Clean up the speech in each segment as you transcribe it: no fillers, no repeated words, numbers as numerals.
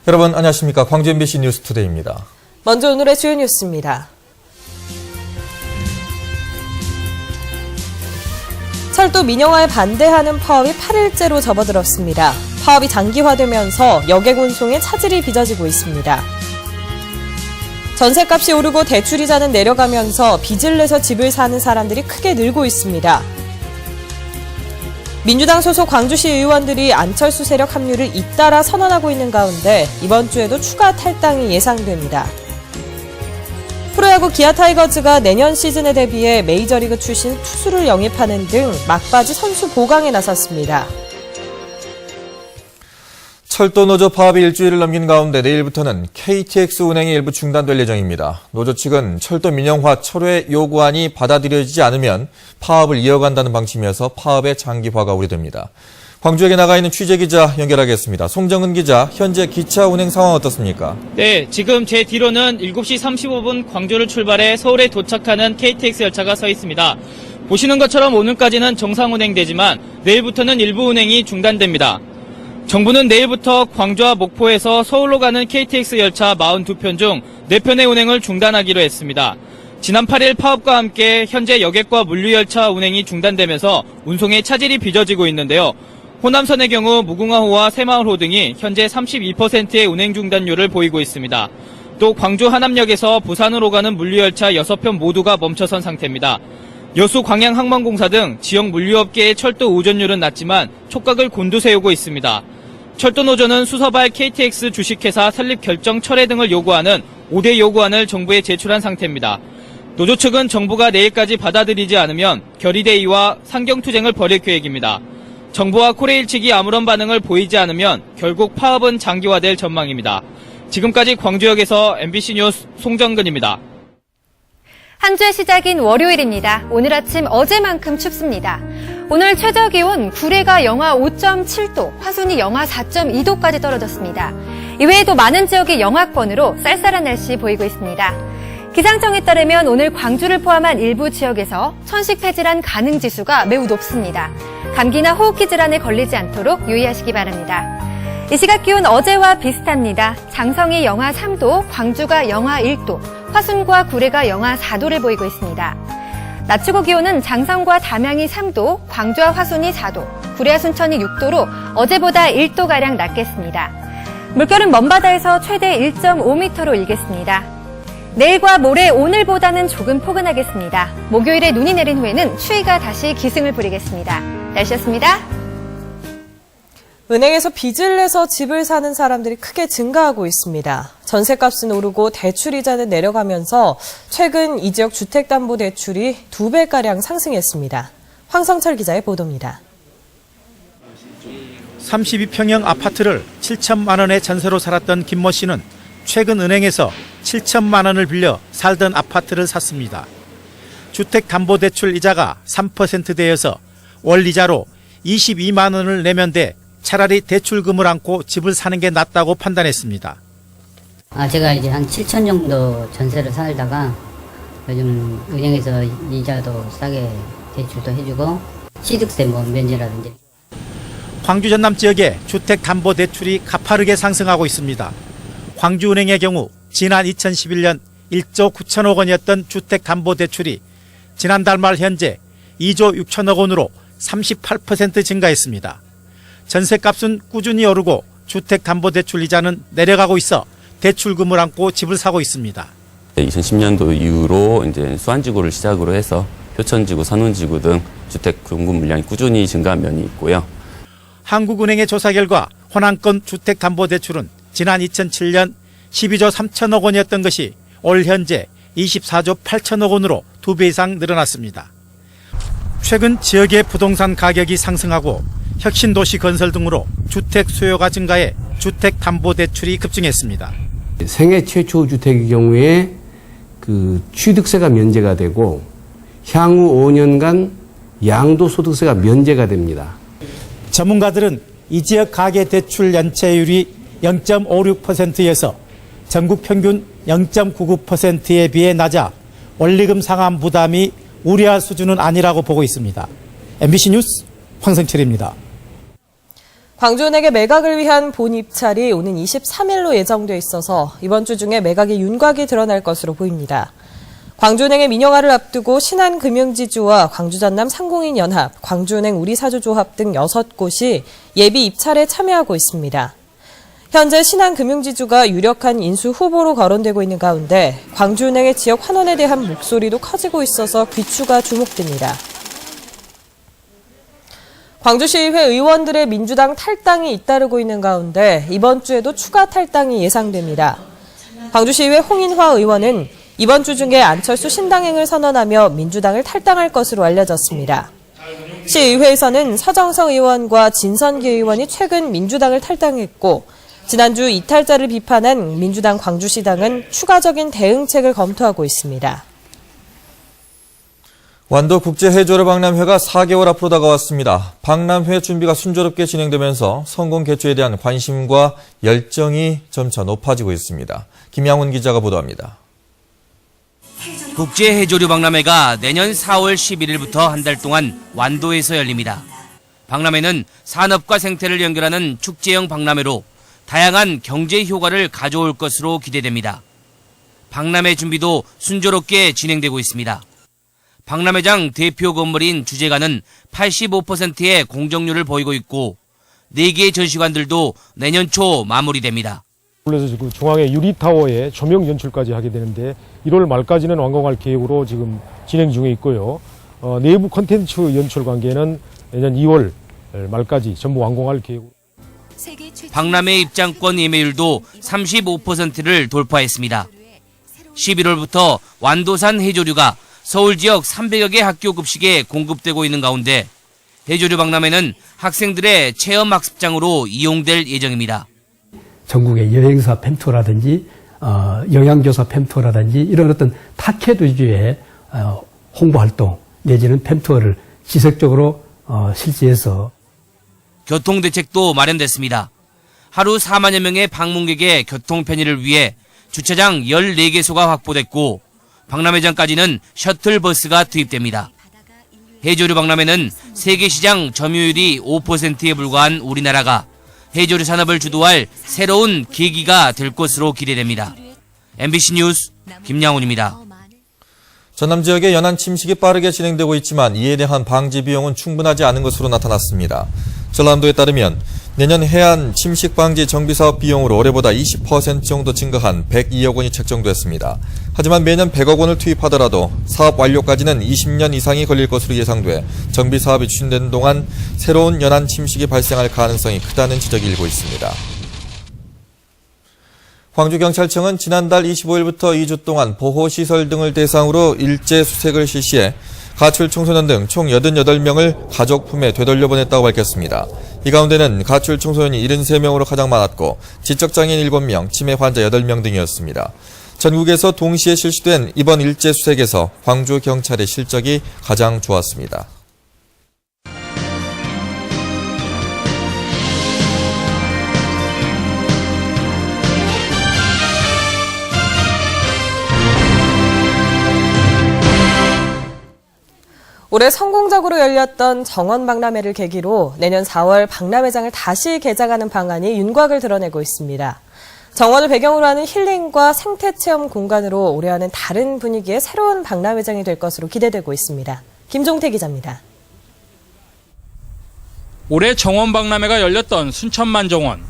여러분 안녕하십니까. 광주 MBC 뉴스투데이입니다. 먼저 오늘의 주요 뉴스입니다. 철도 민영화에 반대하는 파업이 8일째로 접어들었습니다. 파업이 장기화되면서 여객 운송에 차질이 빚어지고 있습니다. 전셋값이 오르고 대출이자는 내려가면서 빚을 내서 집을 사는 사람들이 크게 늘고 있습니다. 민주당 소속 광주시 의원들이 안철수 세력 합류를 잇따라 선언하고 있는 가운데 이번 주에도 추가 탈당이 예상됩니다. 프로야구 기아 타이거즈가 내년 시즌에 대비해 메이저리그 출신 투수를 영입하는 등 막바지 선수 보강에 나섰습니다. 철도 노조 파업이 일주일을 넘긴 가운데 내일부터는 KTX 운행이 일부 중단될 예정입니다. 노조 측은 철도 민영화 철회 요구안이 받아들여지지 않으면 파업을 이어간다는 방침이어서 파업의 장기화가 우려됩니다. 광주역에 나가 있는 취재기자 연결하겠습니다. 송정은 기자, 현재 기차 운행 상황 어떻습니까? 네, 지금 제 뒤로는 7시 35분 광주를 출발해 서울에 도착하는 KTX 열차가 서 있습니다. 보시는 것처럼 오늘까지는 정상 운행되지만 내일부터는 일부 운행이 중단됩니다. 정부는 내일부터 광주와 목포에서 서울로 가는 KTX 열차 42편 중 4편의 운행을 중단하기로 했습니다. 지난 8일 파업과 함께 현재 여객과 물류열차 운행이 중단되면서 운송에 차질이 빚어지고 있는데요. 호남선의 경우 무궁화호와 새마을호 등이 현재 32%의 운행 중단율을 보이고 있습니다. 또 광주 하남역에서 부산으로 가는 물류열차 6편 모두가 멈춰선 상태입니다. 여수 광양항만공사 등 지역 물류업계의 철도 의존율은 낮지만 촉각을 곤두세우고 있습니다. 철도노조는 수서발 KTX 주식회사 설립 결정 철회 등을 요구하는 5대 요구안을 정부에 제출한 상태입니다. 노조 측은 정부가 내일까지 받아들이지 않으면 결의대의와 상경투쟁을 벌일 계획입니다. 정부와 코레일 측이 아무런 반응을 보이지 않으면 결국 파업은 장기화될 전망입니다. 지금까지 광주역에서 MBC 뉴스 송정근입니다. 한 주의 시작인 월요일입니다. 오늘 아침 어제만큼 춥습니다. 오늘 최저기온 구례가 영하 5.7도, 화순이 영하 4.2도까지 떨어졌습니다. 이외에도 많은 지역이 영하권으로 쌀쌀한 날씨 보이고 있습니다. 기상청에 따르면 오늘 광주를 포함한 일부 지역에서 천식폐질환 가능지수가 매우 높습니다. 감기나 호흡기 질환에 걸리지 않도록 유의하시기 바랍니다. 이 시각 기온 어제와 비슷합니다. 장성이 영하 3도, 광주가 영하 1도, 화순과 구례가 영하 4도를 보이고 있습니다. 낮 최고 기온은 장성과 담양이 3도, 광주와 화순이 4도, 구례와 순천이 6도로 어제보다 1도가량 낮겠습니다. 물결은 먼바다에서 최대 1.5m로 일겠습니다. 내일과 모레 오늘보다는 조금 포근하겠습니다. 목요일에 눈이 내린 후에는 추위가 다시 기승을 부리겠습니다. 날씨였습니다. 은행에서 빚을 내서 집을 사는 사람들이 크게 증가하고 있습니다. 전셋값은 오르고 대출이자는 내려가면서 최근 이 지역 주택담보대출이 2배가량 상승했습니다. 황성철 기자의 보도입니다. 32평형 아파트를 7천만 원의 전세로 살았던 김모 씨는 최근 은행에서 7천만 원을 빌려 살던 아파트를 샀습니다. 주택담보대출 이자가 3%대여서 월 이자로 22만 원을 내면 돼 차라리 대출금을 안고 집을 사는 게 낫다고 판단했습니다. 제가 이제 한 7천 정도 전세를 살다가 요즘 은행에서 이자도 싸게 대출도 해주고 취득세 면제라든지. 광주 전남 지역의 주택담보대출이 가파르게 상승하고 있습니다. 광주은행의 경우 지난 2011년 1조 9천억 원이었던 주택담보대출이 지난달 말 현재 2조 6천억 원으로 38% 증가했습니다. 전셋값은 꾸준히 오르고 주택담보대출 이자는 내려가고 있어 대출금을 안고 집을 사고 있습니다. 2010년도 이후로 이제 수안지구를 시작으로 해서 효천지구, 선운지구 등 주택 공급 물량이 꾸준히 증가한 면이 있고요. 한국은행의 조사 결과 호남권 주택담보대출은 지난 2007년 12조 3천억 원이었던 것이 올 현재 24조 8천억 원으로 2배 이상 늘어났습니다. 최근 지역의 부동산 가격이 상승하고 혁신도시 건설 등으로 주택 수요가 증가해 주택담보대출이 급증했습니다. 생애 최초 주택의 경우에 취득세가 면제가 되고 향후 5년간 양도소득세가 면제가 됩니다. 전문가들은 이 지역 가계대출 연체율이 0.56%에서 전국 평균 0.99%에 비해 낮아 원리금 상환 부담이 우려할 수준은 아니라고 보고 있습니다. MBC 뉴스 황성철입니다. 광주은행의 매각을 위한 본 입찰이 오는 23일로 예정돼 있어서 이번 주 중에 매각의 윤곽이 드러날 것으로 보입니다. 광주은행의 민영화를 앞두고 신한금융지주와 광주전남 상공인연합, 광주은행 우리사주조합 등 6곳이 예비 입찰에 참여하고 있습니다. 현재 신한금융지주가 유력한 인수 후보로 거론되고 있는 가운데 광주은행의 지역 환원에 대한 목소리도 커지고 있어서 귀추가 주목됩니다. 광주시의회 의원들의 민주당 탈당이 잇따르고 있는 가운데 이번 주에도 추가 탈당이 예상됩니다. 광주시의회 홍인화 의원은 이번 주 중에 안철수 신당행을 선언하며 민주당을 탈당할 것으로 알려졌습니다. 시의회에서는 서정성 의원과 진선기 의원이 최근 민주당을 탈당했고 지난주 이탈자를 비판한 민주당 광주시당은 추가적인 대응책을 검토하고 있습니다. 완도 국제해조류 박람회가 4개월 앞으로 다가왔습니다. 박람회 준비가 순조롭게 진행되면서 성공 개최에 대한 관심과 열정이 점차 높아지고 있습니다. 김양훈 기자가 보도합니다. 국제해조류 박람회가 내년 4월 11일부터 한 달 동안 완도에서 열립니다. 박람회는 산업과 생태를 연결하는 축제형 박람회로 다양한 경제 효과를 가져올 것으로 기대됩니다. 박람회 준비도 순조롭게 진행되고 있습니다. 박람회장 대표 건물인 주제가는 85%의 공정률을 보이고 있고 4개의 전시관들도 내년 초 마무리됩니다. 그래서 그 중앙의 유리타워에 조명 연출까지 하게 되는데 1월 말까지는 완공할 계획으로 지금 진행 중에 있고요. 내부 콘텐츠 연출 관계는 내년 2월 말까지 전부 완공할 계획으로. 박람회 입장권 예매율도 35%를 돌파했습니다. 11월부터 완도산 해조류가 서울 지역 300여 개 학교 급식에 공급되고 있는 가운데 해조류 박람회는 학생들의 체험학습장으로 이용될 예정입니다. 전국의 여행사 팸투어라든지 영양조사 팸투어라든지 이런 어떤 타켓 위주의 홍보활동 내지는 팸투어를 지속적으로 실시해서 교통대책도 마련됐습니다. 하루 4만여 명의 방문객의 교통 편의를 위해 주차장 14개소가 확보됐고 박람회장까지는 셔틀버스가 투입됩니다. 해조류 박람회는 세계시장 점유율이 5%에 불과한 우리나라가 해조류 산업을 주도할 새로운 계기가 될 것으로 기대됩니다. MBC 뉴스 김양훈입니다. 전남 지역의 연안 침식이 빠르게 진행되고 있지만 이에 대한 방지 비용은 충분하지 않은 것으로 나타났습니다. 전남도에 따르면 내년 해안 침식 방지 정비 사업 비용으로 올해보다 20% 정도 증가한 102억 원이 책정됐습니다. 하지만 매년 100억 원을 투입하더라도 사업 완료까지는 20년 이상이 걸릴 것으로 예상돼 정비 사업이 추진되는 동안 새로운 연안 침식이 발생할 가능성이 크다는 지적이 일고 있습니다. 광주경찰청은 지난달 25일부터 2주 동안 보호시설 등을 대상으로 일제 수색을 실시해 가출 청소년 등 총 88명을 가족 품에 되돌려보냈다고 밝혔습니다. 이 가운데는 가출 청소년이 73명으로 가장 많았고 지적장애인 7명, 치매 환자 8명 등이었습니다. 전국에서 동시에 실시된 이번 일제 수색에서 광주경찰의 실적이 가장 좋았습니다. 올해 성공적으로 열렸던 정원 박람회를 계기로 내년 4월 박람회장을 다시 개장하는 방안이 윤곽을 드러내고 있습니다. 정원을 배경으로 하는 힐링과 생태체험 공간으로 올해와는 다른 분위기의 새로운 박람회장이 될 것으로 기대되고 있습니다. 김종태 기자입니다. 올해 정원 박람회가 열렸던 순천만 정원.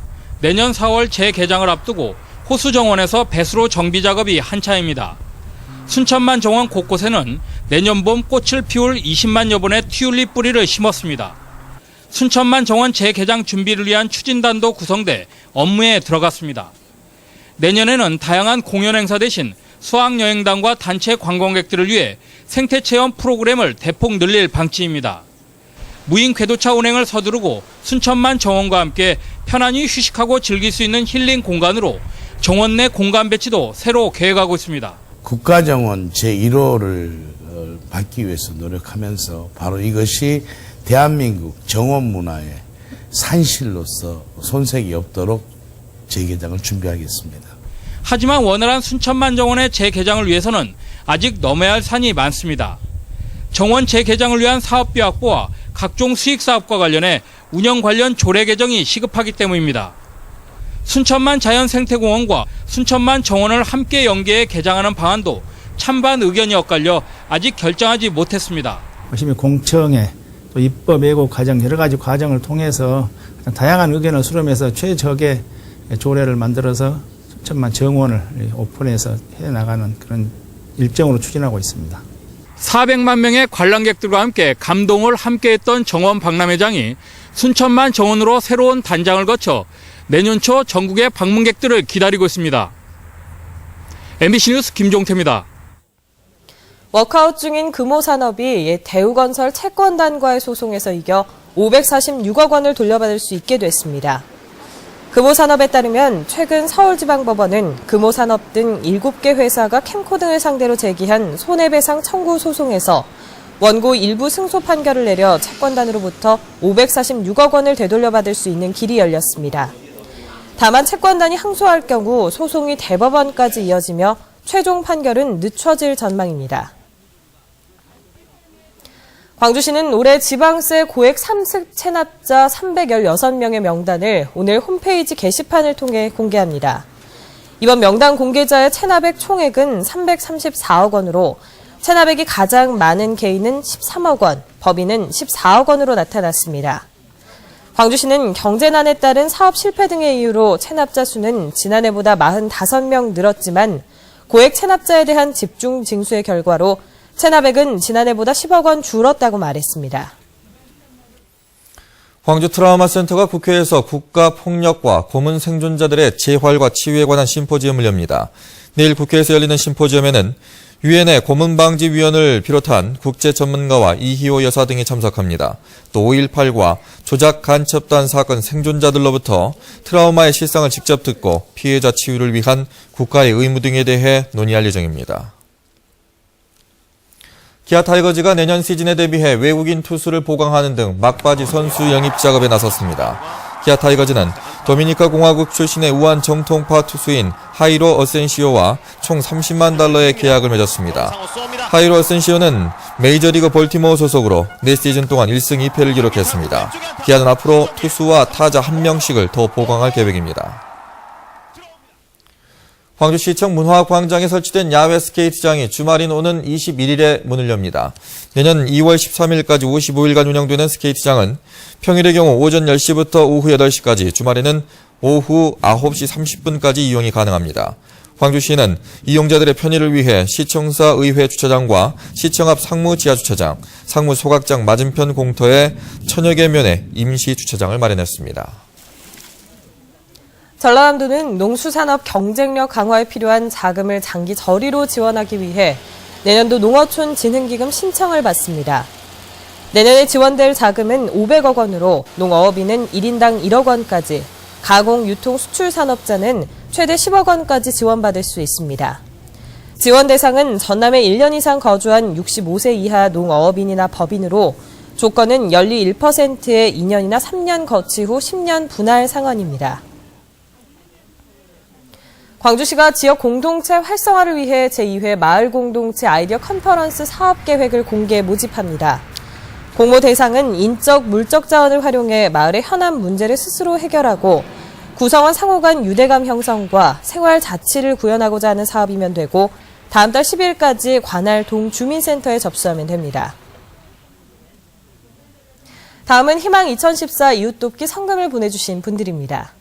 내년 4월 재개장을 앞두고 호수 정원에서 배수로 정비 작업이 한차입니다. 순천만 정원 곳곳에는 내년 봄 꽃을 피울 20만여 본의 튤립 뿌리를 심었습니다. 순천만 정원 재개장 준비를 위한 추진단도 구성돼 업무에 들어갔습니다. 내년에는 다양한 공연 행사 대신 수학여행단과 단체 관광객들을 위해 생태체험 프로그램을 대폭 늘릴 방침입니다. 무인 궤도차 운행을 서두르고 순천만 정원과 함께 편안히 휴식하고 즐길 수 있는 힐링 공간으로 정원 내 공간 배치도 새로 계획하고 있습니다. 국가정원 제1호를 받기 위해서 노력하면서 바로 이것이 대한민국 정원 문화의 산실로서 손색이 없도록 재개장을 준비하겠습니다. 하지만 원활한 순천만 정원의 재개장을 위해서는 아직 넘어야 할 산이 많습니다. 정원 재개장을 위한 사업비 확보와 각종 수익사업과 관련해 운영 관련 조례 개정이 시급하기 때문입니다. 순천만 자연생태공원과 순천만 정원을 함께 연계해 개장하는 방안도 찬반 의견이 엇갈려 아직 결정하지 못했습니다. 시민 공청회, 또 입법 예고 과정 여러 가지 과정을 통해서 다양한 의견을 수렴해서 최적의 조례를 만들어서 순천만 정원을 오픈해서 해나가는 그런 일정으로 추진하고 있습니다. 400만 명의 관람객들과 함께 감동을 함께했던 정원 박람회장이 순천만 정원으로 새로운 단장을 거쳐 내년 초 전국의 방문객들을 기다리고 있습니다. MBC 뉴스 김종태입니다. 워크아웃 중인 금호산업이 대우건설 채권단과의 소송에서 이겨 546억 원을 돌려받을 수 있게 됐습니다. 금호산업에 따르면 최근 서울지방법원은 금호산업 등 7개 회사가 캠코 등을 상대로 제기한 손해배상 청구 소송에서 원고 일부 승소 판결을 내려 채권단으로부터 546억 원을 되돌려받을 수 있는 길이 열렸습니다. 다만 채권단이 항소할 경우 소송이 대법원까지 이어지며 최종 판결은 늦춰질 전망입니다. 광주시는 올해 지방세 고액 삼습 체납자 316명의 명단을 오늘 홈페이지 게시판을 통해 공개합니다. 이번 명단 공개자의 체납액 총액은 334억 원으로 체납액이 가장 많은 개인은 13억 원, 법인은 14억 원으로 나타났습니다. 광주시는 경제난에 따른 사업 실패 등의 이유로 체납자 수는 지난해보다 45명 늘었지만 고액 체납자에 대한 집중 징수의 결과로 체납액은 지난해보다 10억 원 줄었다고 말했습니다. 광주 트라우마센터가 국회에서 국가폭력과 고문 생존자들의 재활과 치유에 관한 심포지엄을 엽니다. 내일 국회에서 열리는 심포지엄에는 유엔의 고문방지위원을 비롯한 국제 전문가와 이희호 여사 등이 참석합니다. 또 5.18과 조작 간첩단 사건 생존자들로부터 트라우마의 실상을 직접 듣고 피해자 치유를 위한 국가의 의무 등에 대해 논의할 예정입니다. 기아 타이거즈가 내년 시즌에 대비해 외국인 투수를 보강하는 등 막바지 선수 영입 작업에 나섰습니다. 기아 타이거즈는 도미니카 공화국 출신의 우한 정통파 투수인 하이로 어센시오와 총 30만 달러의 계약을 맺었습니다. 하이로 어센시오는 메이저리그 볼티모어 소속으로 4시즌 동안 1승 2패를 기록했습니다. 기아는 앞으로 투수와 타자 1명씩을 더 보강할 계획입니다. 광주시청 문화광장에 설치된 야외 스케이트장이 주말인 오는 21일에 문을 엽니다. 내년 2월 13일까지 55일간 운영되는 스케이트장은 평일의 경우 오전 10시부터 오후 8시까지, 주말에는 오후 9시 30분까지 이용이 가능합니다. 광주시는 이용자들의 편의를 위해 시청사 의회 주차장과 시청 앞 상무 지하주차장, 상무 소각장 맞은편 공터에 1000여 개 면의 임시 주차장을 마련했습니다. 전라남도는 농수산업 경쟁력 강화에 필요한 자금을 장기 저리로 지원하기 위해 내년도 농어촌 진흥기금 신청을 받습니다. 내년에 지원될 자금은 500억 원으로 농어업인은 1인당 1억 원까지, 가공, 유통, 수출 산업자는 최대 10억 원까지 지원받을 수 있습니다. 지원 대상은 전남에 1년 이상 거주한 65세 이하 농어업인이나 법인으로 조건은 연리 1%의 2년이나 3년 거치 후 10년 분할 상환입니다. 광주시가 지역 공동체 활성화를 위해 제2회 마을 공동체 아이디어 컨퍼런스 사업 계획을 공개 모집합니다. 공모 대상은 인적, 물적 자원을 활용해 마을의 현안 문제를 스스로 해결하고 구성원 상호 간 유대감 형성과 생활 자치를 구현하고자 하는 사업이면 되고 다음 달 10일까지 관할 동주민센터에 접수하면 됩니다. 다음은 희망 2014 이웃돕기 성금을 보내주신 분들입니다.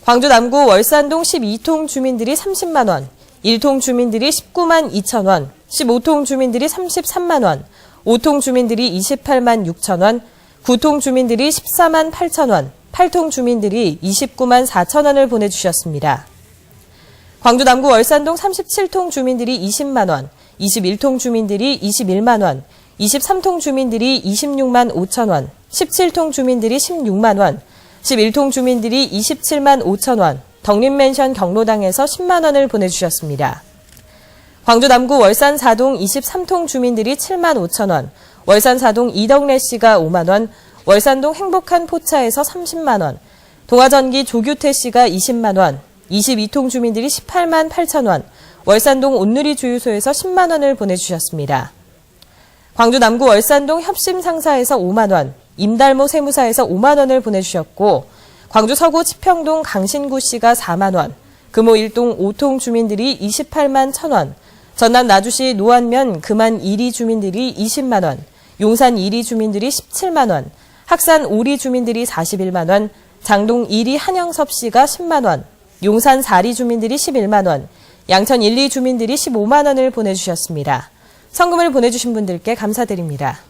광주 남구 월산동 12통 주민들이 30만 원, 1통 주민들이 19만 2천 원, 15통 주민들이 33만 원, 5통 주민들이 28만 6천 원, 9통 주민들이 14만 8천 원, 8통 주민들이 29만 4천 원을 보내주셨습니다. 광주 남구 월산동 37통 주민들이 20만 원, 21통 주민들이 21만 원, 23통 주민들이 26만 5천 원, 17통 주민들이 16만 원, 11통 주민들이 27만 5천 원, 덕림맨션 경로당에서 10만 원을 보내주셨습니다. 광주 남구 월산 4동 23통 주민들이 7만 5천 원, 월산 4동 이덕래 씨가 5만 원, 월산동 행복한 포차에서 30만 원, 동화전기 조규태 씨가 20만 원, 22통 주민들이 18만 8천 원, 월산동 온누리 주유소에서 10만 원을 보내주셨습니다. 광주 남구 월산동 협심상사에서 5만 원, 임달모 세무사에서 5만 원을 보내주셨고 광주 서구 치평동 강신구 씨가 4만 원, 금호 1동 5통 주민들이 28만 1,000원, 전남 나주시 노안면 금안 1리 주민들이 20만 원, 용산 1리 주민들이 17만 원, 학산 5리 주민들이 41만 원, 장동 1리 한영섭 씨가 10만 원, 용산 4리 주민들이 11만 원, 양천 1리 주민들이 15만 원을 보내주셨습니다. 성금을 보내주신 분들께 감사드립니다.